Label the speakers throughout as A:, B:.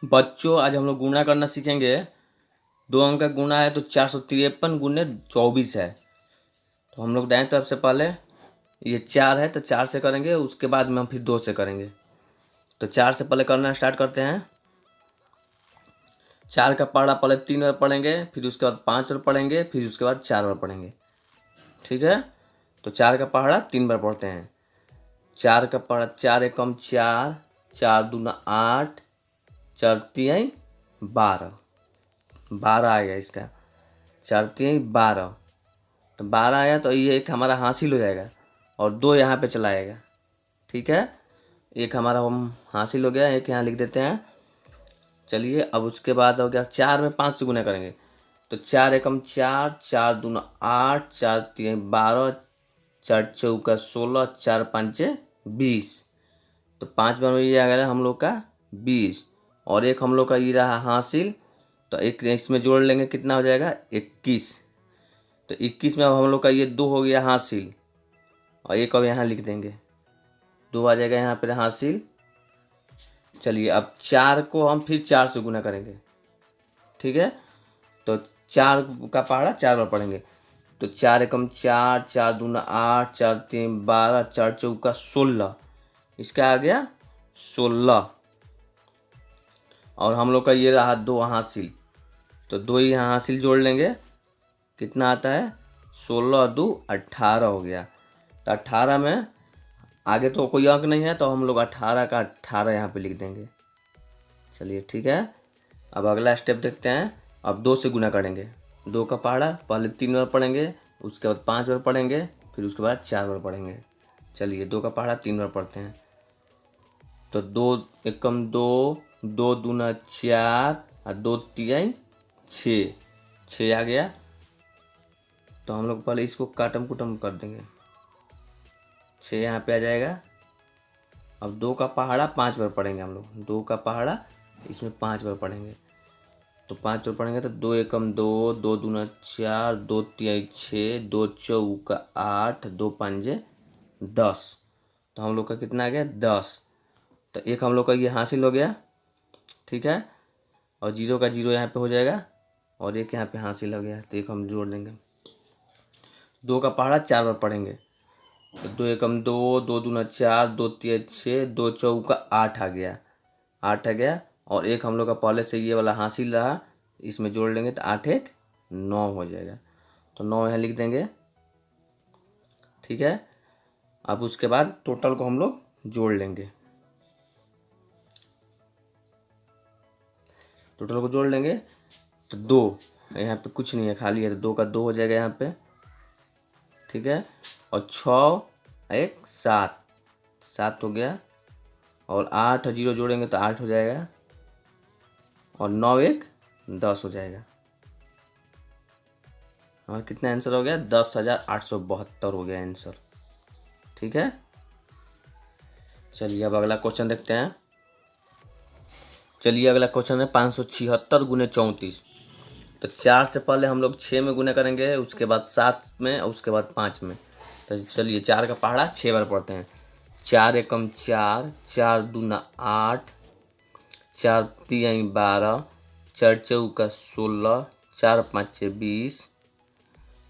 A: बच्चों आज हम लोग गुणा करना सीखेंगे। 2 अंक का गुणा है तो 453 गुने 24 है। तो हम लोग दाएं तरफ से पहले ये 4 है तो 4 से करेंगे, उसके बाद में हम फिर 2 से करेंगे। तो 4 से पहले करना स्टार्ट करते हैं। 4 का पहाड़ा पहले 3 बार पढ़ेंगे, फिर उसके बाद 5 बार पढ़ेंगे, फिर उसके बाद 4 बार पढ़ेंगे। ठीक है, तो 4 का पहाड़ा 3 बार पढ़ते हैं। 4 का पहाड़ा 4 एकम 4, 4 दूना 8, 4 तिहाई 12, 12 आएगा इसका। 4 तिहाई 12, तो 12 आया तो ये एक हमारा हासिल हो जाएगा और 2 यहाँ पे चला आएगा। ठीक है, एक हमारा हम हासिल हो गया, एक यहाँ लिख देते हैं। चलिए अब उसके बाद हो गया 4 में 5 से गुना करेंगे। तो 4 एकम 4, 4 दूना 8, 4 तिहाई 12, 4 चौका 16, 4 पंचे 20। तो 5 बार में ये आ गया हम लोग का 20, और एक हम लोग का ये रहा हासिल, तो एक इसमें जोड़ लेंगे, कितना हो जाएगा 21। तो 21 में अब हम लोग का ये 2 हो गया हासिल, और एक अब यहाँ लिख देंगे, 2 आ जाएगा यहाँ पर हासिल। चलिए अब 4 को हम फिर 4 से गुना करेंगे। ठीक है, तो 4 का पहाड़ा 4 बार पढ़ेंगे। तो 4 एकम 4, 4 दूना 8, 4 तीन 12, 4 चौका 16, इसका आ गया 16। और हम लोग का ये रहा 2 हासिल, तो 2 ही यहाँ हासिल जोड़ लेंगे, कितना आता है 16 2 18 हो गया। तो 18 में आगे तो कोई अंक नहीं है, तो हम लोग 18 का 18 यहाँ पे लिख देंगे। चलिए ठीक है, अब अगला स्टेप देखते हैं। अब 2 से गुना करेंगे। 2 का पहाड़ा पहले 3 बार पढ़ेंगे, उसके बाद 5 बार पढ़ेंगे, फिर उसके बाद 4 बार पढ़ेंगे। चलिए 2 का पहाड़ा 3 बार पढ़ते हैं। तो 2 एकम 2, 2 दूना 4 और 2 तिहाई 6, 6 आ गया। तो हम लोग पहले इसको काटम कुटम कर देंगे, 6 यहाँ पे आ जाएगा। अब 2 का पहाड़ा 5 बार पढ़ेंगे हम लोग। 2 का पहाड़ा इसमें 5 बार पढ़ेंगे। तो 5 बार पढ़ेंगे तो 2 एकम 2, 2 दूना 4, 2 तिहाई 6, 2 चौका 8, 2 पंजे 10। तो हम लोग का कितना आ गया 10। तो एक हम लोग का ये हासिल हो गया। ठीक है, और 0 का 0 यहाँ पे हो जाएगा, और एक यहाँ पे हासिल हो गया, तो एक हम जोड़ देंगे। 2 का पहाड़ा 4 बार पढ़ेंगे। तो 2 एकम 2, 2 दूना 4, 2 तिहाई 6, 2 चौका 8 आ गया, 8 आ गया। और एक हम लोग का पहले से ये वाला हासिल रहा, इसमें जोड़ लेंगे तो 8 एक 9 हो जाएगा। तो 9 यहाँ लिख देंगे। ठीक है, अब उसके बाद टोटल को हम लोग जोड़ लेंगे। टोटल को जोड़ लेंगे तो 2 यहाँ पे कुछ नहीं है, खाली है, तो 2 का 2 हो जाएगा यहाँ पे। ठीक है, और 6 एक 7, 7 हो गया। और 8 0 जोड़ेंगे तो 8 हो जाएगा, और 9 एक 10 हो जाएगा। और कितना आंसर हो गया 10,872 हो गया आंसर। ठीक है, चलिए अब अगला क्वेश्चन देखते हैं। चलिए अगला क्वेश्चन है 576 गुने 34। तो 4 से पहले हम लोग 6 में गुना करेंगे, उसके बाद 7 में, और उसके बाद 5 में। तो चलिए 4 का पहाड़ा 6 बार पढ़ते हैं। 4 एकम 4, 4 दूना 8, 4 तिहाई 12, 4 चौका 16, 4 पाँचे 20,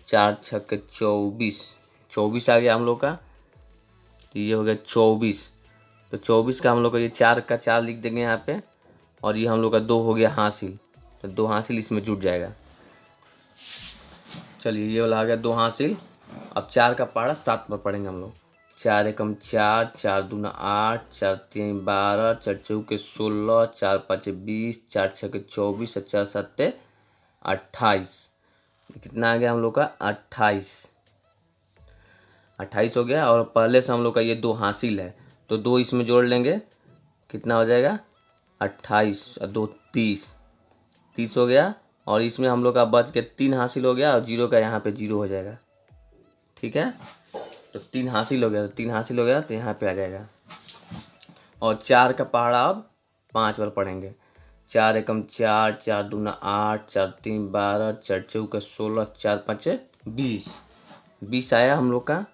A: 4 छक्के 24, 24 आ गया हम लोग का। तो ये हो गया 24। तो 24 का हम लोग का ये 4 का 4 लिख देंगे यहाँ पे, और ये हम लोग का 2 हो गया हासिल, तो 2 हासिल इसमें जुट जाएगा। चलिए ये वाला आ गया 2 हासिल। अब 4 का पहाड़ा 7 बार पढ़ेंगे हम लोग। 4 एकम 4, 4 दूना 8, 4 तिहाई 12, 4 चौके 16, 4 पाँचे 20, 4 छक्के 24 और 4 सत्ते 28। कितना आ गया हम लोग का 28, 28 हो गया। और पहले से हम लोग का ये 2 हासिल है, तो 2 इसमें जोड़ लेंगे, कितना हो जाएगा 28 और 2 30, 30 हो गया। और इसमें हम लोग का बच के 3 हासिल हो गया, और 0 का यहाँ पे 0 हो जाएगा। ठीक है, तो 3 हासिल हो गया, तो 3 हासिल हो गया तो यहाँ पे आ जाएगा। और 4 का पहाड़ा अब 5 बार पढ़ेंगे। 4 एकम 4, 4 दूना 8, 4 तीन 12, 4 चौका 16, 4 पाँचे 20, 20 आया हम लोग का।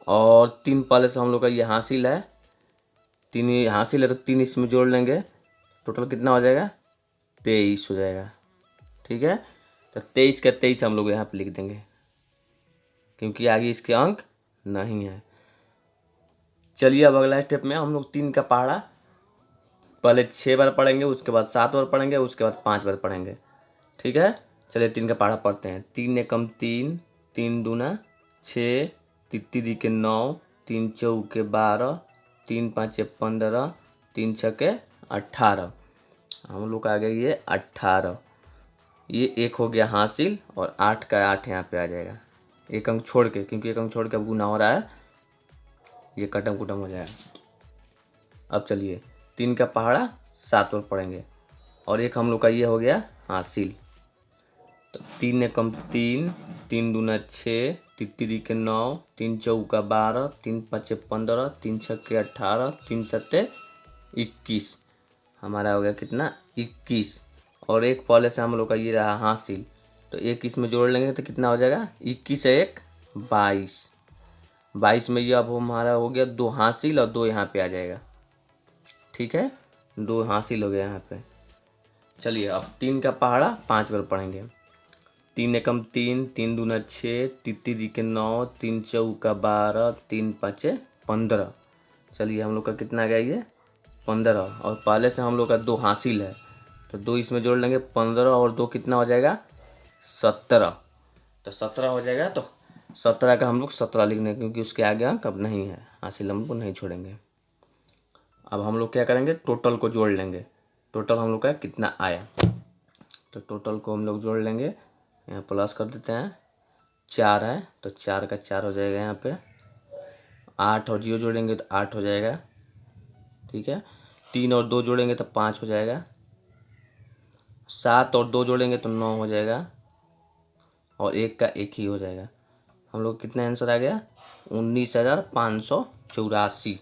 A: और 3 पहले से हम लोग का ये हासिल है, 3 हासिल है, तो 3 इसमें जोड़ लेंगे, टोटल कितना हो जाएगा, 23 हो जाएगा। ठीक है, तो 23 का 23 हम लोग यहाँ पे लिख देंगे, क्योंकि आगे इसके अंक नहीं है। चलिए अब अगला स्टेप में हम लोग 3 का पहाड़ा पहले 6 बार पढ़ेंगे, उसके बाद 7 बार पढ़ेंगे, उसके बाद 5 बार पढ़ेंगे। ठीक है, चलिए 3 का पहाड़ा पढ़ते हैं। 3 एकम 3, 3 दूना 6, तित्री के 9, 3 चौके 12, 3 पाँचे 15, 3 छके 18। हम लोग आ गए ये 18। ये 1 हो गया हासिल और 8 का 8 यहाँ पे आ जाएगा, एक अंक छोड़ के, क्योंकि एक अंक छोड़ के अब गुना हो रहा है, ये कटम कुटम हो जाएगा। अब चलिए 3 का पहाड़ा 7 बार पढ़ेंगे और एक हम लोग का ये हो गया हासिल। तो 3 एकम 3, 3 दूना 6, तित्री के 9, 3 चौका 12, 3 पाँचे 15, 3 छक्के 18, 3 सत्ते 21। हमारा हो गया कितना, 21। और एक पहले से हम लोग का ये रहा हासिल, तो 21 में जोड़ लेंगे तो कितना हो जाएगा, 21 है 1 22। 22 में ये अब हमारा हो गया 2 हासिल और 2 यहाँ पे आ जाएगा। ठीक है, 2 हासिल हो गया यहाँ पे। चलिए अब 3 का पहाड़ा 5 बार पढ़ेंगे। 3 एकम 3, 3 दूना 6, तित्री के 9, 3 चौका 12, 3 पाँचे 15। चलिए हम लोग का कितना आ गया ये 15, और पहले से हम लोग का 2 हासिल है, तो 2 इसमें जोड़ लेंगे, 15 और 2 कितना हो जाएगा, 17। तो 17 हो जाएगा, तो 17 का हम लोग 17 लिख देंगे, क्योंकि उसके आगे अंक अब नहीं है, हासिल हम लोग नहीं छोड़ेंगे। अब हम लोग क्या करेंगे, टोटल को जोड़ लेंगे। टोटल हम लोग का कितना आया, तो टोटल को हम लोग जोड़ लेंगे, यहाँ प्लस कर देते हैं। 4 है तो 4 का 4 हो जाएगा यहाँ पे। 8 और 0 जोड़ेंगे तो 8 हो जाएगा। ठीक है, 3 और 2 जोड़ेंगे तो 5 हो जाएगा। 7 और 2 जोड़ेंगे तो 9 हो जाएगा, और 1 का 1 ही हो जाएगा। हम लोग कितना आंसर आ गया, 19,584।